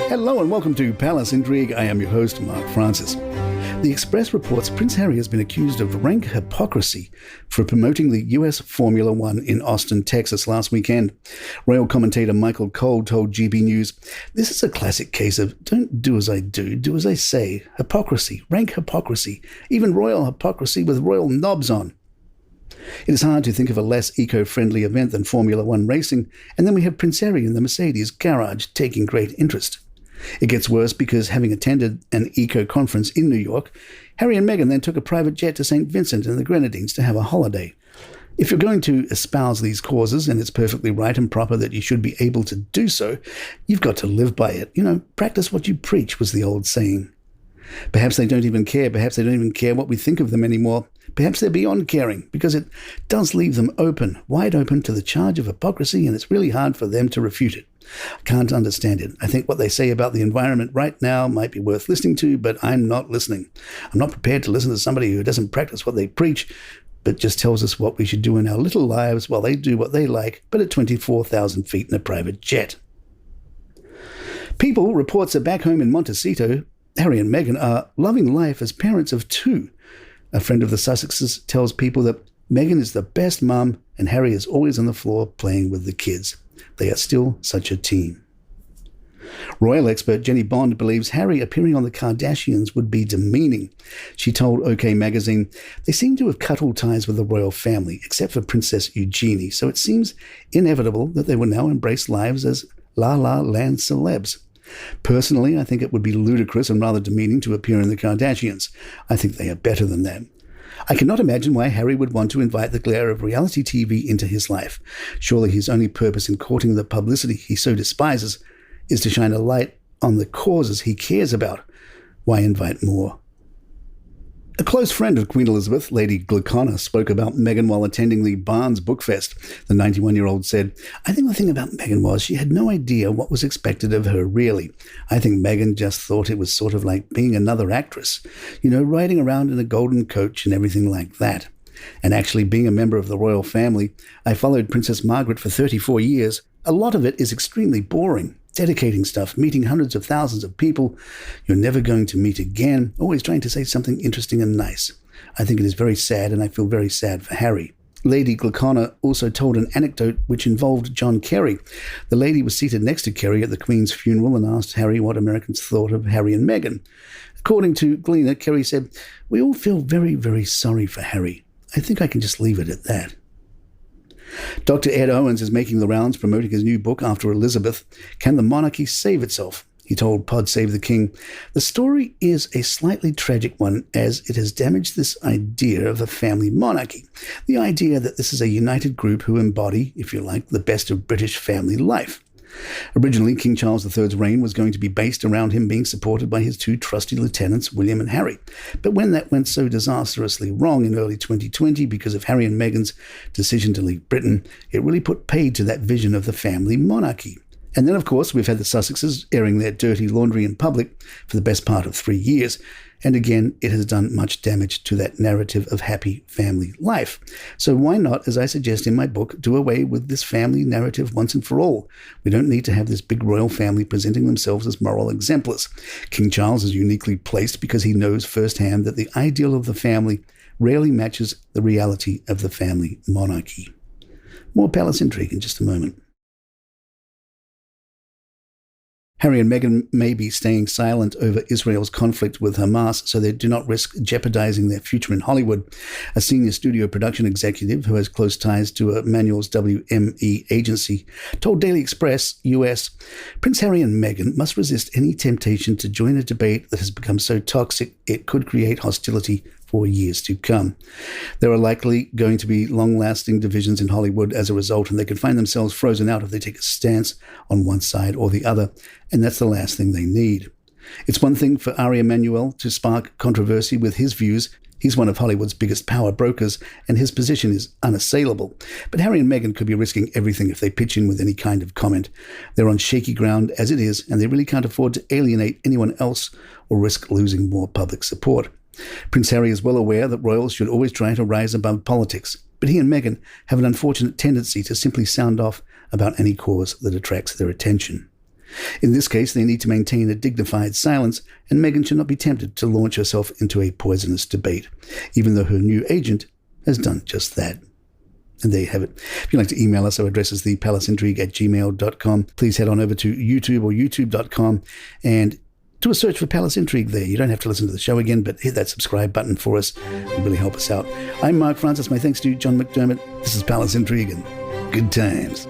Hello and welcome to Palace Intrigue. I am your host, Mark Francis. The Express reports Prince Harry has been accused of rank hypocrisy for promoting the US Formula One in Austin, Texas last weekend. Royal commentator Michael Cole told GB News, "This is a classic case of don't do as I do as I say. Hypocrisy, rank hypocrisy, even royal hypocrisy with royal knobs on." It is hard to think of a less eco-friendly event than Formula One racing, and then we have Prince Harry in the Mercedes garage taking great interest. It gets worse because, having attended an eco-conference in New York, Harry and Meghan then took a private jet to St. Vincent and the Grenadines to have a holiday. If you're going to espouse these causes, and it's perfectly right and proper that you should be able to do so, you've got to live by it. Practice what you preach, was the old saying. Perhaps they don't even care. Perhaps they don't even care what we think of them anymore. Perhaps they're beyond caring, because it does leave them open, wide open to the charge of hypocrisy, and it's really hard for them to refute it. I can't understand it. I think what they say about the environment right now might be worth listening to, but I'm not listening. I'm not prepared to listen to somebody who doesn't practice what they preach, but just tells us what we should do in our little lives while they do what they like, but at 24,000 feet in a private jet. People reports that back home in Montecito, Harry and Meghan are loving life as parents of two. A friend of the Sussexes tells people that Meghan is the best mum and Harry is always on the floor playing with the kids. They are still such a team. Royal expert Jenny Bond believes Harry appearing on the Kardashians would be demeaning. She told OK Magazine, "They seem to have cut all ties with the royal family, except for Princess Eugenie, so it seems inevitable that they will now embrace lives as La La Land celebs. Personally, I think it would be ludicrous and rather demeaning to appear in the Kardashians. I think they are better than them. I cannot imagine why Harry would want to invite the glare of reality TV into his life. Surely his only purpose in courting the publicity he so despises is to shine a light on the causes he cares about. Why invite more?" A close friend of Queen Elizabeth, Lady Glauconna, spoke about Meghan while attending the Barnes Book Fest. The 91-year-old said, "I think the thing about Meghan was she had no idea what was expected of her, really. I think Meghan just thought it was sort of like being another actress. Riding around in a golden coach and everything like that. And actually being a member of the royal family, I followed Princess Margaret for 34 years. A lot of it is extremely boring. Dedicating stuff, meeting hundreds of thousands of people you're never going to meet again, always trying to say something interesting and nice. I think it is very sad, and I feel very sad for Harry." Lady Glauconna also told an anecdote which involved John Kerry. The lady was seated next to Kerry at the Queen's funeral and asked Harry what Americans thought of Harry and Meghan. According to Gleaner, Kerry said, "We all feel very, very sorry for Harry. I think I can just leave it at that." Dr. Ed Owens is making the rounds promoting his new book, After Elizabeth, Can the Monarchy Save Itself? He told Pod Save the King, "The story is a slightly tragic one as it has damaged this idea of a family monarchy, the idea that this is a united group who embody, if you like, the best of British family life. Originally, King Charles III's reign was going to be based around him being supported by his two trusty lieutenants, William and Harry. But when that went so disastrously wrong in early 2020 because of Harry and Meghan's decision to leave Britain, it really put paid to that vision of the family monarchy. And then, of course, we've had the Sussexes airing their dirty laundry in public for the best part of 3 years. And again, it has done much damage to that narrative of happy family life. So why not, as I suggest in my book, do away with this family narrative once and for all? We don't need to have this big royal family presenting themselves as moral exemplars. King Charles is uniquely placed because he knows firsthand that the ideal of the family rarely matches the reality of the family monarchy. More Palace Intrigue in just a moment. Harry and Meghan may be staying silent over Israel's conflict with Hamas so they do not risk jeopardizing their future in Hollywood. A senior studio production executive who has close ties to Emmanuel's WME agency told Daily Express, US, "Prince Harry and Meghan must resist any temptation to join a debate that has become so toxic it could create hostility for years to come. There are likely going to be long-lasting divisions in Hollywood as a result, and they could find themselves frozen out if they take a stance on one side or the other, and that's the last thing they need. It's one thing for Ari Emanuel to spark controversy with his views. He's one of Hollywood's biggest power brokers, and his position is unassailable. But Harry and Meghan could be risking everything if they pitch in with any kind of comment. They're on shaky ground as it is, and they really can't afford to alienate anyone else or risk losing more public support. Prince Harry is well aware that royals should always try to rise above politics, but he and Meghan have an unfortunate tendency to simply sound off about any cause that attracts their attention. In this case, they need to maintain a dignified silence, and Meghan should not be tempted to launch herself into a poisonous debate, even though her new agent has done just that. And there you have it. If you'd like to email us, our address is thepalaceintrigue@gmail.com. Please head on over to YouTube or youtube.com and do a search for Palace Intrigue there. You don't have to listen to the show again, but hit that subscribe button for us. It'll really help us out. I'm Mark Francis. My thanks to John McDermott. This is Palace Intrigue, and good times.